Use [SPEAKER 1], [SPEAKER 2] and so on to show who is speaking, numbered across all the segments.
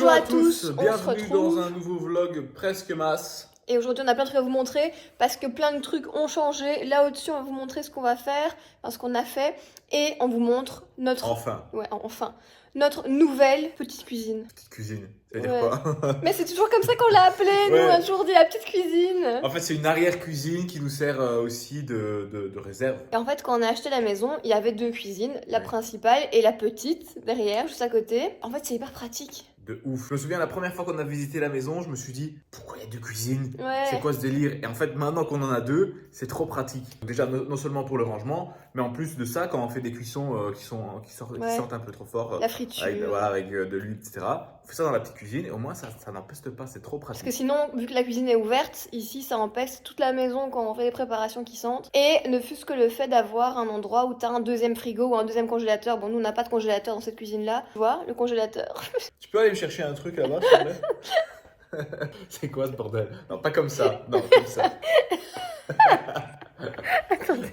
[SPEAKER 1] Bonjour à tous, on se
[SPEAKER 2] bienvenue
[SPEAKER 1] retrouve.
[SPEAKER 2] dans un nouveau vlog presque masse.
[SPEAKER 1] Et aujourd'hui, on a plein de trucs à vous montrer parce que plein de trucs ont changé. Là au-dessus, on va vous montrer ce qu'on va faire, enfin, ce qu'on a fait. Et on vous montre notre...
[SPEAKER 2] Enfin,
[SPEAKER 1] Ouais, enfin. Notre nouvelle petite cuisine.
[SPEAKER 2] petite cuisine, ça veut dire
[SPEAKER 1] Ouais.
[SPEAKER 2] quoi?
[SPEAKER 1] Mais c'est toujours comme ça qu'on l'a appelée, nous,
[SPEAKER 2] Ouais.
[SPEAKER 1] on a toujours dit la petite cuisine.
[SPEAKER 2] En fait, c'est une arrière-cuisine qui nous sert aussi de réserve.
[SPEAKER 1] Et en fait, quand on a acheté la maison, il y avait deux cuisines, la
[SPEAKER 2] Ouais.
[SPEAKER 1] principale et la petite, derrière, juste à côté. En fait, c'est hyper pratique.
[SPEAKER 2] De ouf. Je me souviens la première fois qu'on a visité la maison, je me suis dit pourquoi il y a deux cuisines?
[SPEAKER 1] Ouais.
[SPEAKER 2] C'est quoi ce délire? Et en fait, maintenant qu'on en a deux, c'est trop pratique. Déjà, non seulement pour le rangement, mais en plus de ça, quand on fait des cuissons qui
[SPEAKER 1] Ouais.
[SPEAKER 2] sortent un peu trop fort,
[SPEAKER 1] La friture.
[SPEAKER 2] avec de l'huile, etc. On fait ça dans la petite cuisine et au moins ça n'empeste pas, c'est trop
[SPEAKER 1] Parce
[SPEAKER 2] pratique.
[SPEAKER 1] que sinon, vu que la cuisine est ouverte, ici ça empeste toute la maison quand on fait des préparations qui sentent. Et ne fût-ce que le fait d'avoir un endroit où t'as un deuxième frigo ou un deuxième congélateur. Bon, nous on n'a pas de congélateur dans cette cuisine-là. Tu vois, le congélateur.
[SPEAKER 2] Tu peux aller me chercher un truc là-bas, s'il te plaît? C'est quoi ce bordel? Non, pas comme ça. Non, comme ça.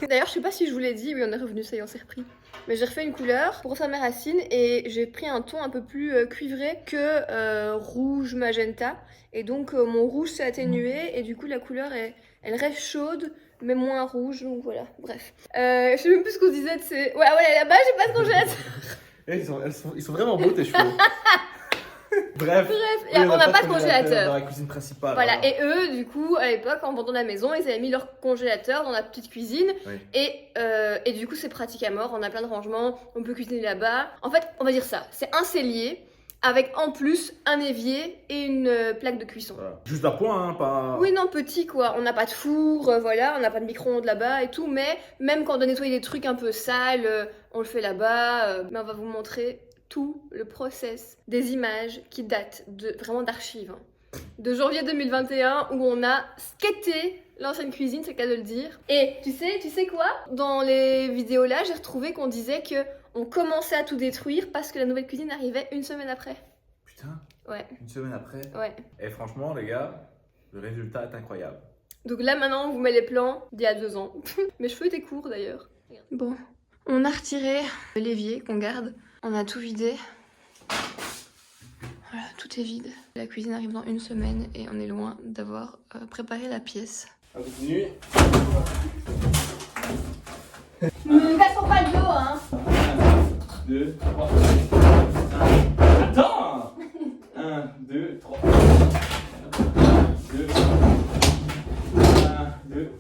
[SPEAKER 1] D'ailleurs, je sais pas si je vous l'ai dit, oui, on est revenu, ça y est, on s'est repris. Mais j'ai refait une couleur pour refaire mes racines et j'ai pris un ton un peu plus cuivré que rouge magenta. Et donc mon rouge s'est atténué et du coup la couleur elle reste chaude mais moins rouge. Donc voilà, bref. Je sais même plus ce qu'on se disait de ces... Ouais, là-bas j'ai pas de congélateur.
[SPEAKER 2] Eh, ils sont vraiment beaux tes cheveux. Bref.
[SPEAKER 1] Et on n'a pas de congélateur.
[SPEAKER 2] Dans la cuisine principale.
[SPEAKER 1] Voilà, et eux, du coup, à l'époque, en vendant la maison, ils avaient mis leur congélateur dans la petite cuisine.
[SPEAKER 2] Oui.
[SPEAKER 1] Et du coup, c'est pratique à mort. On a plein de rangements, on peut cuisiner là-bas. En fait, on va dire ça, c'est un cellier avec en plus un évier et une plaque de cuisson.
[SPEAKER 2] Voilà. Juste à point, hein, pas.
[SPEAKER 1] Oui, non, petit quoi. On n'a pas de four, voilà, on n'a pas de micro-ondes là-bas et tout. Mais même quand on doit nettoyer des trucs un peu sales, on le fait là-bas. Mais on va vous montrer tout le process des images qui datent vraiment d'archives. Hein. De janvier 2021 où on a skaté l'ancienne cuisine, c'est le cas de le dire. Et tu sais quoi? Dans les vidéos là, j'ai retrouvé qu'on disait que on commençait à tout détruire parce que la nouvelle cuisine arrivait une semaine après.
[SPEAKER 2] Putain,
[SPEAKER 1] Ouais,
[SPEAKER 2] une semaine après.
[SPEAKER 1] ouais.
[SPEAKER 2] Et franchement, les gars, le résultat est incroyable.
[SPEAKER 1] Donc là maintenant, on vous met les plans d'il y a 2 ans. Mes cheveux étaient courts d'ailleurs. Bon, on a retiré l'évier qu'on garde. On a tout vidé. Voilà, tout est vide. La cuisine arrive dans une semaine et on est loin d'avoir préparé la pièce.
[SPEAKER 2] On continue.
[SPEAKER 1] Ne casse pas de l'eau, hein.
[SPEAKER 2] 1, 2, 3. Attends 1, 2, 3. 2, 1, 2.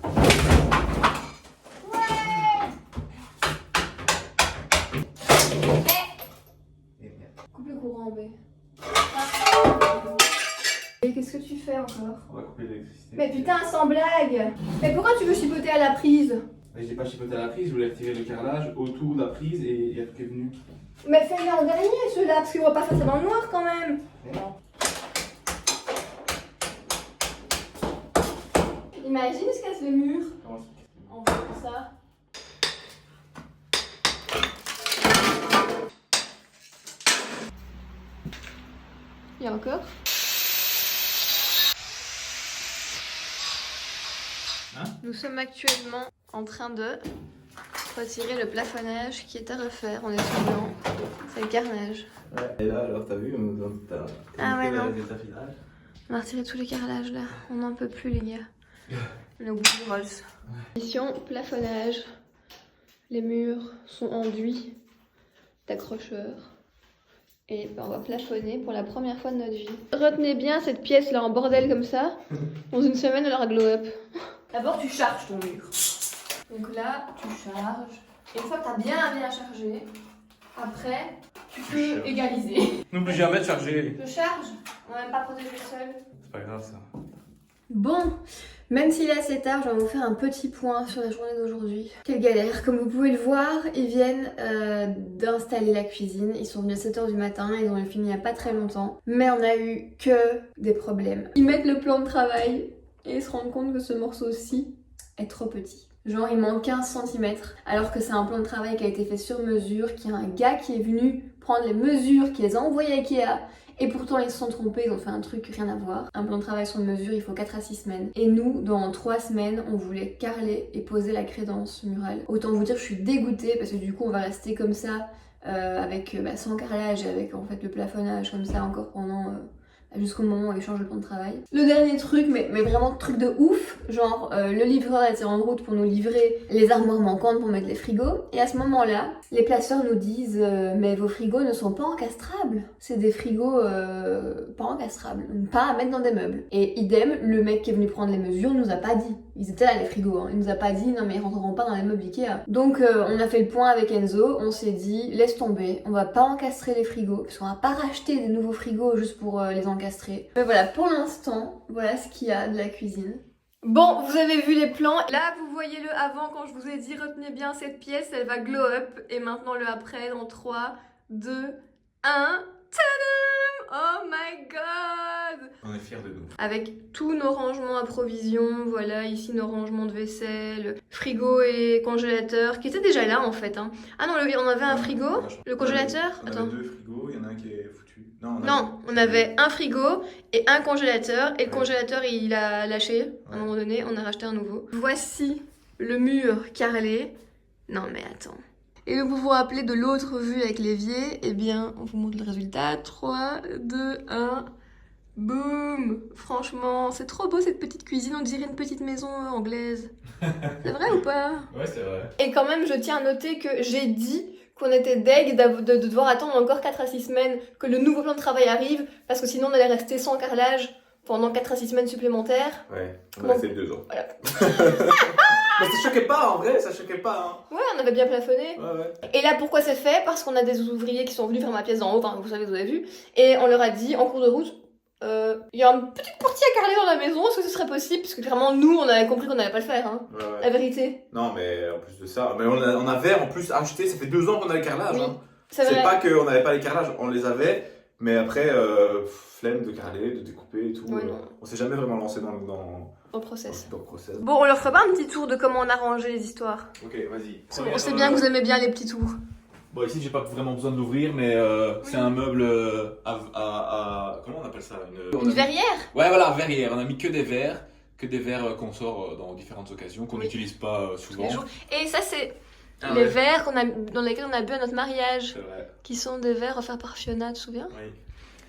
[SPEAKER 1] Coupe le courant en B. Et qu'est-ce que tu fais encore?
[SPEAKER 2] On va couper l'électricité.
[SPEAKER 1] Mais putain, sans blague! Mais pourquoi tu veux chipoter à la prise?
[SPEAKER 2] Mais j'ai pas chipoté à la prise, je voulais retirer le carrelage autour de la prise et il y a tout qui est venu.
[SPEAKER 1] Mais fais-le en dernier, ceux-là, parce qu'on va pas faire ça dans le noir quand même!
[SPEAKER 2] Mais non.
[SPEAKER 1] Imagine, il se casse le mur
[SPEAKER 2] Comment
[SPEAKER 1] en faisant ça. Il y a encore?
[SPEAKER 2] Hein?
[SPEAKER 1] Nous sommes actuellement en train de retirer le plafonnage qui est à refaire. On est sur blanc. C'est le carnage.
[SPEAKER 2] Ouais. Et là, alors, t'as vu,
[SPEAKER 1] Ah ouais, non.
[SPEAKER 2] résultat final.
[SPEAKER 1] On a retiré tous les carrelages là. On n'en peut plus, les gars. Le goût du rose. Mission plafonnage. Les murs sont enduits d'accrocheurs. Et ben, on va plafonner pour la première fois de notre vie. Retenez bien cette pièce là en bordel comme ça. Dans une semaine, elle aura glow up. D'abord, tu charges ton mur. Donc là, tu charges. Et une fois que tu as bien chargé, après, tu peux égaliser.
[SPEAKER 2] N'oublie jamais de charger.
[SPEAKER 1] Je charge. On va même pas protéger le sol.
[SPEAKER 2] C'est pas grave ça.
[SPEAKER 1] Bon, même s'il est assez tard, je vais vous faire un petit point sur la journée d'aujourd'hui. Quelle galère. Comme vous pouvez le voir, ils viennent d'installer la cuisine. Ils sont venus à 7h du matin, ils ont fini il n'y a pas très longtemps. Mais on a eu que des problèmes. Ils mettent le plan de travail et ils se rendent compte que ce morceau-ci est trop petit. Genre il manque 15 cm alors que c'est un plan de travail qui a été fait sur mesure, qu'il y a un gars qui est venu prendre les mesures, qui les a envoyées à Ikea. Et pourtant ils se sont trompés, ils ont fait un truc rien à voir. Un plan de travail sur mesure, il faut 4 à 6 semaines. Et nous, dans 3 semaines, on voulait carreler et poser la crédence murale. Autant vous dire, je suis dégoûtée parce que du coup on va rester comme ça avec sans carrelage et avec en fait le plafonnage comme ça encore pendant jusqu'au moment où il change le plan de travail. Le dernier truc, mais vraiment truc de ouf, genre le livreur était en route pour nous livrer les armoires manquantes pour mettre les frigos, et à ce moment-là, les placeurs nous disent mais vos frigos ne sont pas encastrables, c'est des frigos pas encastrables, donc pas à mettre dans des meubles. Et idem, le mec qui est venu prendre les mesures nous a pas dit, ils étaient là les frigos, hein. Il nous a pas dit non mais ils rentreront pas dans les meubles Ikea. Donc on a fait le point avec Enzo, on s'est dit laisse tomber, on va pas encastrer les frigos, parce qu'on va pas racheter des nouveaux frigos juste pour les encastrer. Mais voilà, pour l'instant, voilà ce qu'il y a de la cuisine. Bon, vous avez vu les plans. Là, vous voyez le avant quand je vous ai dit retenez bien cette pièce, elle va glow up. Et maintenant le après dans 3, 2, 1. Tadam! Oh my god!
[SPEAKER 2] On est fiers de nous.
[SPEAKER 1] Avec tous nos rangements à provision, voilà, ici nos rangements de vaisselle, frigo et congélateur, qui étaient déjà là en fait. Hein. Ah non, on avait un frigo, le congélateur,
[SPEAKER 2] on avait 2 frigos, il y en a un qui est foutu.
[SPEAKER 1] Non, on avait un frigo et un congélateur, et le congélateur il a lâché, à un moment donné, on a racheté un nouveau. Voici le mur carrelé. Non mais attends. Et donc vous vous rappelez de l'autre vue avec l'évier, eh bien on vous montre le résultat. 3, 2, 1, boum! Franchement, c'est trop beau cette petite cuisine, on dirait une petite maison anglaise. C'est vrai ou pas?
[SPEAKER 2] Ouais, c'est vrai.
[SPEAKER 1] Et quand même, je tiens à noter que j'ai dit qu'on était deg de devoir attendre encore 4 à 6 semaines que le nouveau plan de travail arrive, parce que sinon on allait rester sans carrelage pendant 4 à 6 semaines supplémentaires.
[SPEAKER 2] Ouais, on a fait 2 ans.
[SPEAKER 1] Voilà.
[SPEAKER 2] Mais ça choquait pas en vrai, ça choquait pas. Hein.
[SPEAKER 1] Ouais, on avait bien plafonné.
[SPEAKER 2] Ouais.
[SPEAKER 1] Et là, pourquoi c'est fait? Parce qu'on a des ouvriers qui sont venus faire ma pièce d'en haut, enfin vous savez, vous avez vu, et on leur a dit en cours de route, il y a une petite partie à carreler dans la maison, est-ce que ce serait possible? Parce que clairement, nous, on avait compris qu'on n'allait pas le faire, hein.
[SPEAKER 2] Ouais.
[SPEAKER 1] La vérité.
[SPEAKER 2] Non, mais en plus de ça, mais on avait en plus acheté, ça fait 2 ans qu'on a les carrelages.
[SPEAKER 1] Oui,
[SPEAKER 2] hein.
[SPEAKER 1] c'est
[SPEAKER 2] pas qu'on n'avait pas les carrelages, on les avait, mais après, flemme de carreler, de découper et tout.
[SPEAKER 1] Ouais,
[SPEAKER 2] on s'est jamais vraiment lancé dans
[SPEAKER 1] le process.
[SPEAKER 2] le process.
[SPEAKER 1] Bon, on leur ferait pas un petit tour de comment on a rangé les histoires?
[SPEAKER 2] Ok, vas-y.
[SPEAKER 1] On sait bien que vous aimez bien les petits tours.
[SPEAKER 2] Bon, ici, j'ai pas vraiment besoin de l'ouvrir, mais c'est un meuble comment on appelle ça?
[SPEAKER 1] Une verrière?
[SPEAKER 2] Ouais, voilà, verrière. On a mis que des verres qu'on sort dans différentes occasions, qu'on n'utilise pas souvent.
[SPEAKER 1] Et ça, c'est les verres dans lesquels on a bu à notre mariage.
[SPEAKER 2] C'est vrai.
[SPEAKER 1] Qui sont des verres offerts par Fiona, tu te souviens?
[SPEAKER 2] Oui.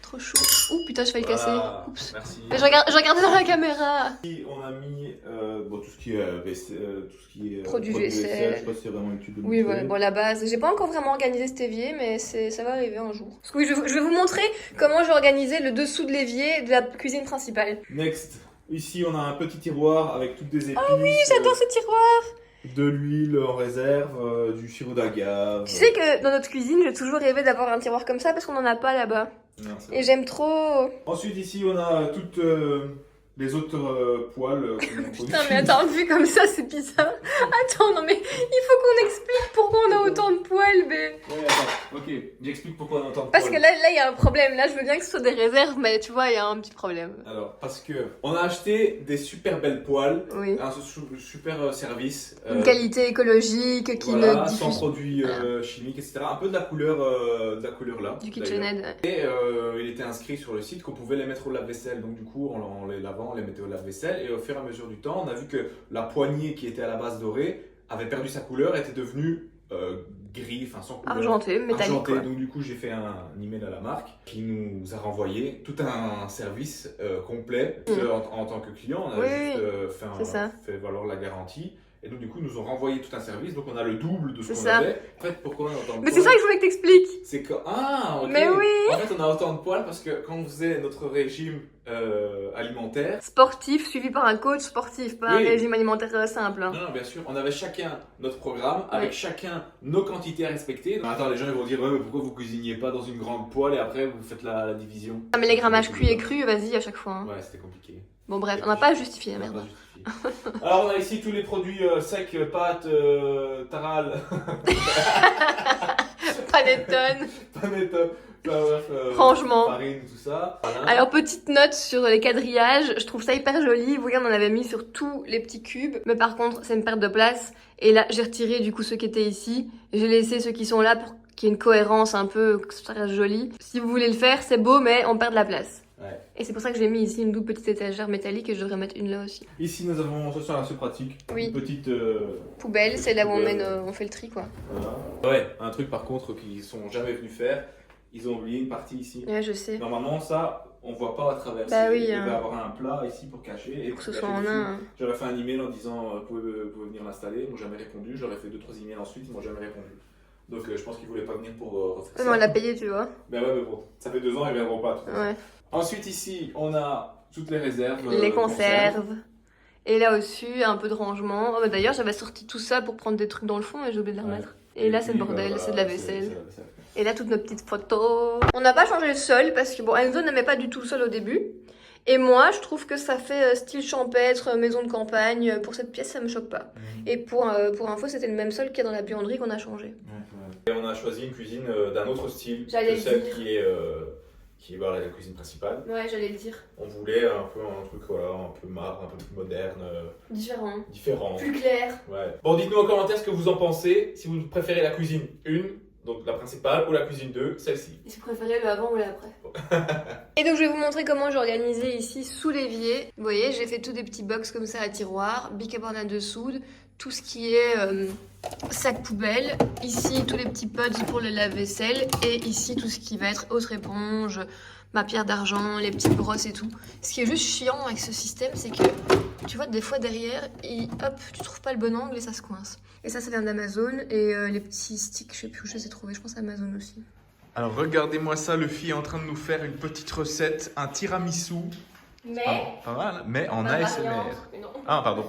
[SPEAKER 1] Trop chou. Ouh, putain, je vais le casser. Oups.
[SPEAKER 2] Merci.
[SPEAKER 1] Mais je regardais dans la caméra.
[SPEAKER 2] Ici, on a mis tout ce qui est
[SPEAKER 1] produits vaisselle.
[SPEAKER 2] Je sais pas si c'est vraiment utile de
[SPEAKER 1] Oui, ouais, bon, la base. J'ai pas encore vraiment organisé cet évier, mais ça va arriver un jour. Parce que oui, je vais vous montrer comment j'ai organisé le dessous de l'évier de la cuisine principale.
[SPEAKER 2] Next. Ici, on a un petit tiroir avec toutes des épices.
[SPEAKER 1] Oh oui, j'adore ce tiroir.
[SPEAKER 2] De l'huile en réserve, du sirop d'agave.
[SPEAKER 1] Tu sais que dans notre cuisine, j'ai toujours rêvé d'avoir un tiroir comme ça parce qu'on en a pas là-bas.
[SPEAKER 2] Non,
[SPEAKER 1] et j'aime trop.
[SPEAKER 2] Ensuite, ici, on a toutes les autres poêles.
[SPEAKER 1] Putain, mais attends, vu comme ça, c'est bizarre. Attends, non, mais il faut qu'on explique pourquoi on a autant de poêles, mais.
[SPEAKER 2] Ouais, attends, ok, j'explique pourquoi on a autant de poêles.
[SPEAKER 1] Parce que là, il y a un problème. Là, je veux bien que ce soit des réserves, mais tu vois, il y a un petit problème.
[SPEAKER 2] Alors, parce que on a acheté des super belles poêles,
[SPEAKER 1] oui.
[SPEAKER 2] Un super service.
[SPEAKER 1] Une qualité écologique qui ne diffuse
[SPEAKER 2] sans produits chimiques, etc. Un peu de la couleur là.
[SPEAKER 1] Du KitchenAid.
[SPEAKER 2] Et il était inscrit sur le site qu'on pouvait les mettre au lave-vaisselle. Donc du coup, en les lavant, on les mettait au lave-vaisselle. Et au fur et à mesure du temps, on a vu que la poignée qui était à la base dorée avait perdu sa couleur, était devenue gris, enfin sans couleur.
[SPEAKER 1] Argenté, métallique. Quoi.
[SPEAKER 2] Donc du coup, j'ai fait un email à la marque qui nous a renvoyé tout un service complet. En tant que client, on a juste fait valoir la garantie. Et donc du coup, ils nous ont renvoyé tout un service, donc on a le double de ce qu'on avait. En fait, pourquoi on a autant de poils?
[SPEAKER 1] Mais c'est ça que je voulais que t'expliques.
[SPEAKER 2] C'est que ok.
[SPEAKER 1] Mais oui.
[SPEAKER 2] En fait, on a autant de poils parce que quand on faisait notre régime alimentaire
[SPEAKER 1] sportif suivi par un coach sportif, pas un régime alimentaire simple. Hein.
[SPEAKER 2] Non, bien sûr. On avait chacun notre programme avec chacun nos quantités à respecter. Donc, attends, les gens ils vont dire mais pourquoi vous cuisiniez pas dans une grande poêle et après vous faites la division.
[SPEAKER 1] Ah mais les grammages cuits et crus, vas-y à chaque fois. Hein.
[SPEAKER 2] Ouais, c'était compliqué.
[SPEAKER 1] Bon bref, on n'a pas justifié la merde.
[SPEAKER 2] Alors on a ici tous les produits secs, pâtes, taral.
[SPEAKER 1] Panettone.
[SPEAKER 2] Franchement. Farine, tout ça. Voilà.
[SPEAKER 1] Alors petite note sur les quadrillages, je trouve ça hyper joli. Vous regardez, on avait mis sur tous les petits cubes, mais par contre c'est une perte de place. Et là j'ai retiré du coup ceux qui étaient ici. J'ai laissé ceux qui sont là pour qu'il y ait une cohérence un peu, que ça reste joli. Si vous voulez le faire, c'est beau, mais on perd de la place.
[SPEAKER 2] Ouais.
[SPEAKER 1] Et c'est pour ça que j'ai mis ici une double petite étagère métallique et je devrais mettre une là aussi.
[SPEAKER 2] Ici, nous avons, ça c'est assez pratique, une petite
[SPEAKER 1] poubelle, c'est là où on fait le tri quoi.
[SPEAKER 2] Voilà. Ouais, un truc par contre qu'ils sont jamais venus faire, ils ont oublié une partie ici.
[SPEAKER 1] Ouais, je sais.
[SPEAKER 2] Normalement, ça, on voit pas à travers.
[SPEAKER 1] Bah oui.
[SPEAKER 2] Il va y avoir un plat ici pour cacher. Et
[SPEAKER 1] pour que ce soit en un.
[SPEAKER 2] J'aurais fait un email en disant vous pouvez venir l'installer. Ils m'ont jamais répondu. J'aurais fait 2-3 emails ensuite, ils m'ont jamais répondu. Donc je pense qu'ils voulaient pas venir pour refaire ça.
[SPEAKER 1] Mais on l'a payé, tu vois.
[SPEAKER 2] Ben ouais, mais bon, ça fait 2 ans, ils viendront pas.
[SPEAKER 1] Ouais.
[SPEAKER 2] Ensuite, ici, on a toutes les réserves.
[SPEAKER 1] Les conserves. Et là au-dessus, un peu de rangement. Oh, bah, d'ailleurs, j'avais sorti tout ça pour prendre des trucs dans le fond et j'ai oublié de les remettre. Et là, c'est le bordel, c'est de la vaisselle. Et là, toutes nos petites photos. On n'a pas changé le sol parce que, bon, Enzo n'aimait pas du tout le sol au début. Et moi, je trouve que ça fait style champêtre, maison de campagne. Pour cette pièce, ça me choque pas. Et pour info, c'était le même sol qu'il y a dans la buanderie qu'on a changé.
[SPEAKER 2] Et on a choisi une cuisine d'un autre style que
[SPEAKER 1] J'allais
[SPEAKER 2] celle
[SPEAKER 1] dire.
[SPEAKER 2] qui est la cuisine principale.
[SPEAKER 1] Ouais, j'allais le dire.
[SPEAKER 2] On voulait un peu un truc voilà, un peu marbre, un peu plus moderne. Différent.
[SPEAKER 1] Plus clair.
[SPEAKER 2] Ouais. Bon, dites-nous en commentaire ce que vous en pensez. Si vous préférez la cuisine 1, donc la principale, ou la cuisine 2, celle-ci.
[SPEAKER 1] Et si vous préférez le avant ou l'après. Et donc je vais vous montrer comment j'ai organisé ici sous l'évier. Vous voyez, j'ai fait tous des petits box comme ça à tiroirs, bicarbonate de soude, tout ce qui est sac poubelle. Ici, tous les petits pods pour le lave-vaisselle. Et ici, tout ce qui va être autre éponge, ma pierre d'argent, les petites brosses et tout. Ce qui est juste chiant avec ce système, c'est que tu vois, des fois derrière, hop, tu trouves pas le bon angle et ça se coince. Et ça vient d'Amazon. Et les petits sticks, je sais plus où je les ai trouvés, je pense Amazon aussi.
[SPEAKER 2] Alors regardez-moi ça, Luffy est en train de nous faire une petite recette, un tiramisu.
[SPEAKER 1] Mais
[SPEAKER 2] pas mal, mais en ASMR.
[SPEAKER 1] Non.
[SPEAKER 2] Ah pardon.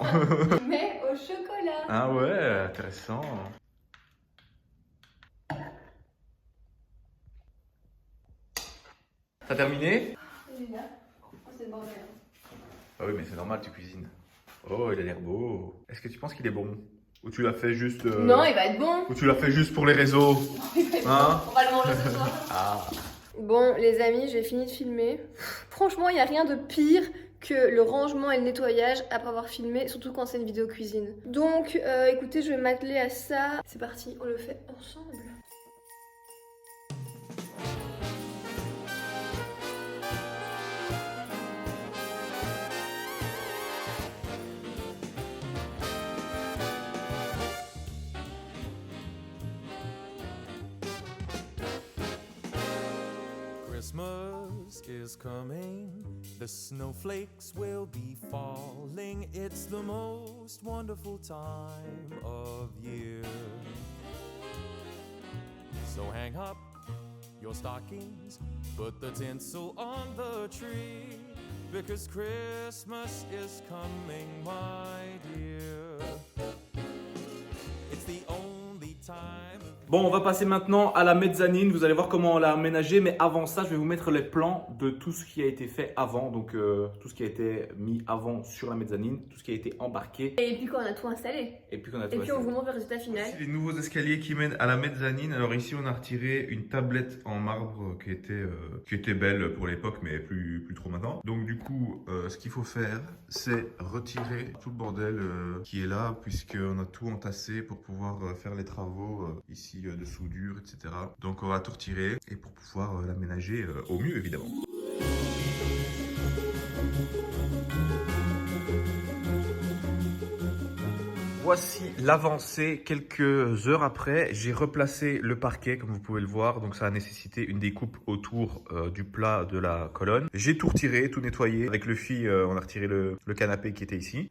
[SPEAKER 1] Mais au chocolat.
[SPEAKER 2] Ah ouais, intéressant. T'as terminé?
[SPEAKER 1] C'est le bordel.
[SPEAKER 2] Ah oui, mais c'est normal, tu cuisines. Oh, il a l'air beau. Est-ce que tu penses qu'il est bon? Ou tu l'as fait juste...
[SPEAKER 1] Non, il va être bon.
[SPEAKER 2] Ou tu l'as fait juste pour les réseaux? Hein?
[SPEAKER 1] On va le manger ce soir.
[SPEAKER 2] Ah.
[SPEAKER 1] Bon, les amis, j'ai fini de filmer. Franchement, il n'y a rien de pire que le rangement et le nettoyage après avoir filmé, surtout quand c'est une vidéo cuisine. Donc, écoutez, je vais m'atteler à ça. C'est parti, on le fait ensemble.
[SPEAKER 3] Christmas is coming, the snowflakes will be falling. It's the most wonderful time of year. So hang up your stockings, put the tinsel on the tree, because Christmas is coming, my dear. It's the only time.
[SPEAKER 2] Bon, on va passer maintenant à la mezzanine. Vous allez voir comment on l'a aménagée. Mais avant ça, je vais vous mettre les plans de tout ce qui a été fait avant. Donc, tout ce qui a été mis avant sur la mezzanine. Tout ce qui a été embarqué.
[SPEAKER 1] Et puis quand on a tout installé.
[SPEAKER 2] Et puis
[SPEAKER 1] on vous montre le résultat final.
[SPEAKER 4] Les nouveaux escaliers qui mènent à la mezzanine. Alors ici, on a retiré une tablette en marbre qui était belle pour l'époque, mais plus trop maintenant. Donc du coup, ce qu'il faut faire, c'est retirer tout le bordel qui est là, puisqu'on a tout entassé pour pouvoir faire les travaux ici de soudure, etc. Donc on va tout retirer et pour pouvoir l'aménager au mieux, évidemment. Voici l'avancée. Quelques heures après, j'ai replacé le parquet, comme vous pouvez le voir. Donc ça a nécessité une découpe autour du plat de la colonne. J'ai tout retiré, tout nettoyé. Avec Luffy, on a retiré le canapé qui était ici.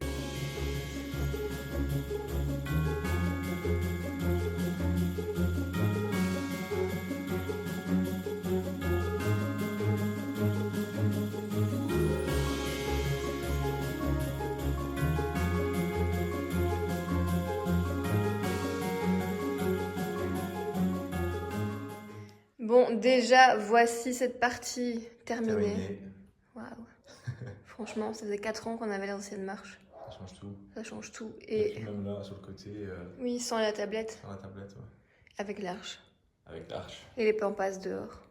[SPEAKER 1] Bon, déjà, voici cette partie terminée. Waouh. Franchement, ça faisait 4 ans qu'on avait l'ancienne marche.
[SPEAKER 2] Ça change tout.
[SPEAKER 1] Ça change tout. Et
[SPEAKER 2] même là, sur le côté.
[SPEAKER 1] oui, sans la tablette.
[SPEAKER 2] Sans la tablette, ouais.
[SPEAKER 1] Avec l'arche.
[SPEAKER 2] Avec l'arche.
[SPEAKER 1] Et les pampas dehors.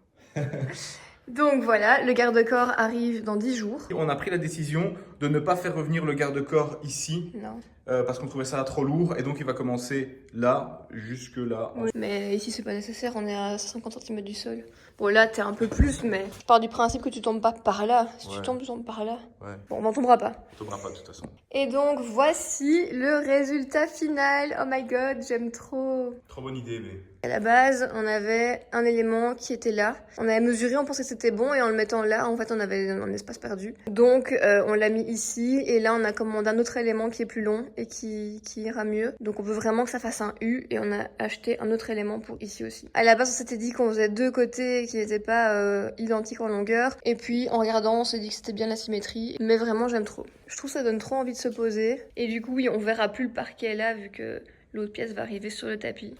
[SPEAKER 1] Donc voilà, le garde-corps arrive dans 10 jours.
[SPEAKER 2] On a pris la décision de ne pas faire revenir le garde-corps ici.
[SPEAKER 1] Non.
[SPEAKER 4] parce qu'on trouvait ça trop lourd. Et donc il va commencer là, jusque là.
[SPEAKER 1] Oui. Mais ici c'est pas nécessaire, on est à 50 cm du sol. Bon là t'es un peu plus, mais je pars du principe que tu tombes pas par là. Si tu tombes, tu tombes par là.
[SPEAKER 4] Ouais.
[SPEAKER 1] Bon, on n'en tombera pas.
[SPEAKER 4] On tombera pas de toute façon.
[SPEAKER 1] Et donc voici le résultat final. Oh my god, j'aime trop.
[SPEAKER 4] Trop bonne idée, mais...
[SPEAKER 1] À la base, on avait un élément qui était là. On avait mesuré, on pensait que c'était bon, et en le mettant là, en fait, on avait un espace perdu. Donc, on l'a mis ici, et là, on a commandé un autre élément qui est plus long et qui ira mieux. Donc, on veut vraiment que ça fasse un U, et on a acheté un autre élément pour ici aussi. À la base, on s'était dit qu'on faisait deux côtés qui n'étaient pas identiques en longueur, et puis en regardant, on s'est dit que c'était bien la symétrie. Mais vraiment, j'aime trop. Je trouve que ça donne trop envie de se poser. Et du coup, oui, on verra plus le parquet là, vu que l'autre pièce va arriver sur le tapis.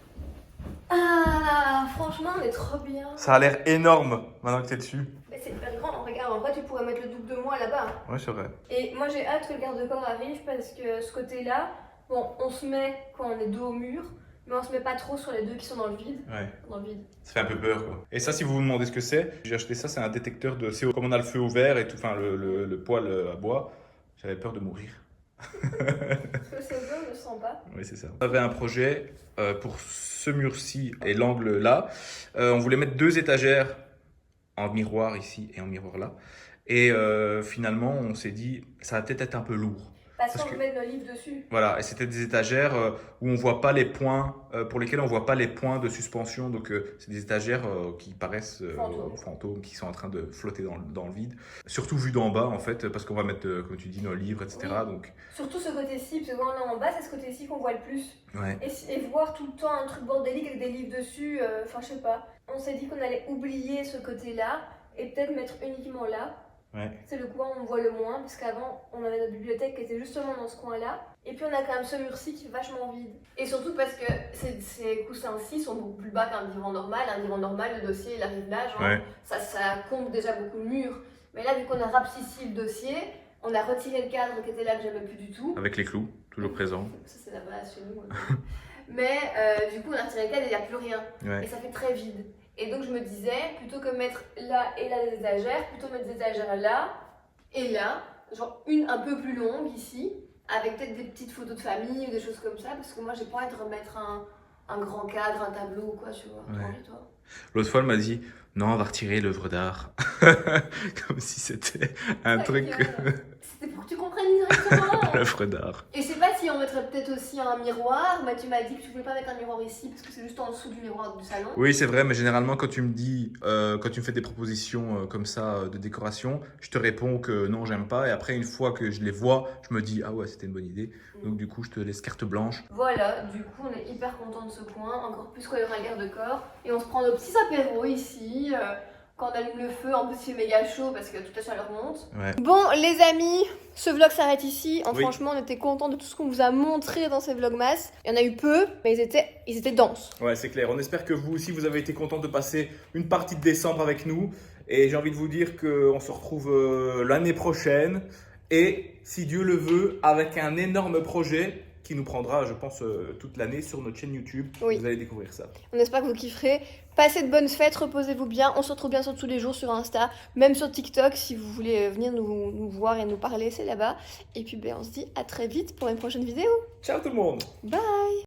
[SPEAKER 1] Ah, franchement, on est trop bien.
[SPEAKER 4] Ça a l'air énorme maintenant que t'es dessus.
[SPEAKER 1] Mais c'est hyper grand. Regarde, en vrai, tu pourrais mettre le double de moi là-bas.
[SPEAKER 4] Ouais, c'est vrai.
[SPEAKER 1] Et moi, j'ai hâte que le garde-corps arrive parce que ce côté-là, bon, on se met quand on est dos au mur, mais on se met pas trop sur les deux qui sont dans le vide.
[SPEAKER 4] Ouais.
[SPEAKER 1] Dans le vide.
[SPEAKER 4] Ça fait un peu peur, quoi. Et ça, si vous vous demandez ce que c'est, j'ai acheté ça, c'est un détecteur de CO. Comme on a le feu ouvert et tout, enfin le poêle à bois, j'avais peur de mourir.
[SPEAKER 1] Parce que le CO2, on ne le sent pas.
[SPEAKER 4] Oui, c'est ça. On avait un projet pour ce mur-ci et l'angle là. On voulait mettre 2 étagères en miroir ici et en miroir là. Et finalement, on s'est dit, ça va peut-être être un peu lourd.
[SPEAKER 1] Parce qu'on peut mettre nos livres dessus.
[SPEAKER 4] Voilà, et c'était des étagères où on voit pas les points, pour lesquels on voit pas les points de suspension. Donc c'est des étagères qui paraissent fantômes, qui sont en train de flotter dans le vide. Surtout vu d'en bas en fait, parce qu'on va mettre, comme tu dis, nos livres, etc.
[SPEAKER 1] Oui.
[SPEAKER 4] Donc...
[SPEAKER 1] Surtout ce côté-ci, parce que quand on est en bas, c'est ce côté-ci qu'on voit le plus.
[SPEAKER 4] Ouais.
[SPEAKER 1] Et voir tout le temps un truc bordélique avec des livres dessus, enfin je sais pas. On s'est dit qu'on allait oublier ce côté-là et peut-être mettre uniquement là.
[SPEAKER 4] Ouais.
[SPEAKER 1] C'est le coin où on voit le moins, parce qu'avant on avait notre bibliothèque qui était justement dans ce coin-là. Et puis on a quand même ce mur-ci qui est vachement vide. Et surtout parce que ces coussins-ci sont beaucoup plus bas qu'un divan normal. Un divan normal, le dossier il arrive là, genre,
[SPEAKER 4] Ouais.
[SPEAKER 1] ça comble déjà beaucoup de murs. Mais là, vu qu'on a rapsissé le dossier, on a retiré le cadre qui était là que j'avais plus du tout.
[SPEAKER 4] Avec les clous, toujours présents.
[SPEAKER 1] Ça c'est la base chez nous. Mais du coup on a retiré le cadre et il n'y a plus rien.
[SPEAKER 4] Ouais.
[SPEAKER 1] Et ça fait très vide. Et donc je me disais, plutôt que mettre là et là des étagères, plutôt mettre des étagères là et là, genre une un peu plus longue ici, avec peut-être des petites photos de famille ou des choses comme ça, parce que moi j'ai pas envie de remettre un grand cadre, un tableau ou quoi, tu vois.
[SPEAKER 4] Ouais.
[SPEAKER 1] Et toi ?
[SPEAKER 4] L'autre fois, elle m'a dit, non, on va retirer l'œuvre d'art. Comme si c'était un truc...
[SPEAKER 1] C'était pour que tu comprennes directement.
[SPEAKER 4] L'œuvre d'art.
[SPEAKER 1] Et je sais pas si on mettrait peut-être aussi un miroir, mais tu m'as dit que tu voulais pas mettre un miroir ici parce que c'est juste en dessous du miroir du salon.
[SPEAKER 4] Oui, c'est vrai, mais généralement, quand tu me dis, quand tu me fais des propositions comme ça de décoration, je te réponds que non, j'aime pas. Et après, une fois que je les vois, je me dis, ah ouais, c'était une bonne idée. Donc, du coup, je te laisse carte blanche.
[SPEAKER 1] Voilà, du coup, on est hyper content de ce coin, encore plus quand il y aura un garde-corps. Et on se prend nos petits apéros ici. Quand on allume le feu, en plus il fait méga chaud parce que toute la chaleur monte.
[SPEAKER 4] Ouais.
[SPEAKER 1] Bon les amis, ce vlog s'arrête ici.
[SPEAKER 4] Oui.
[SPEAKER 1] Franchement, on était contents de tout ce qu'on vous a montré dans ces vlogmas. Il y en a eu peu, mais ils étaient denses.
[SPEAKER 4] Ouais, c'est clair. On espère que vous aussi, vous avez été contents de passer une partie de décembre avec nous. Et j'ai envie de vous dire qu'on se retrouve l'année prochaine. Et si Dieu le veut, avec un énorme projet qui nous prendra, je pense, toute l'année sur notre chaîne YouTube.
[SPEAKER 1] Oui.
[SPEAKER 4] Vous allez découvrir ça.
[SPEAKER 1] On espère que vous kifferez. Passez de bonnes fêtes, reposez-vous bien. On se retrouve bien sûr tous les jours sur Insta, même sur TikTok. Si vous voulez venir nous voir et nous parler, c'est là-bas. Et puis on se dit à très vite pour une prochaine vidéo.
[SPEAKER 4] Ciao tout le monde!
[SPEAKER 1] Bye!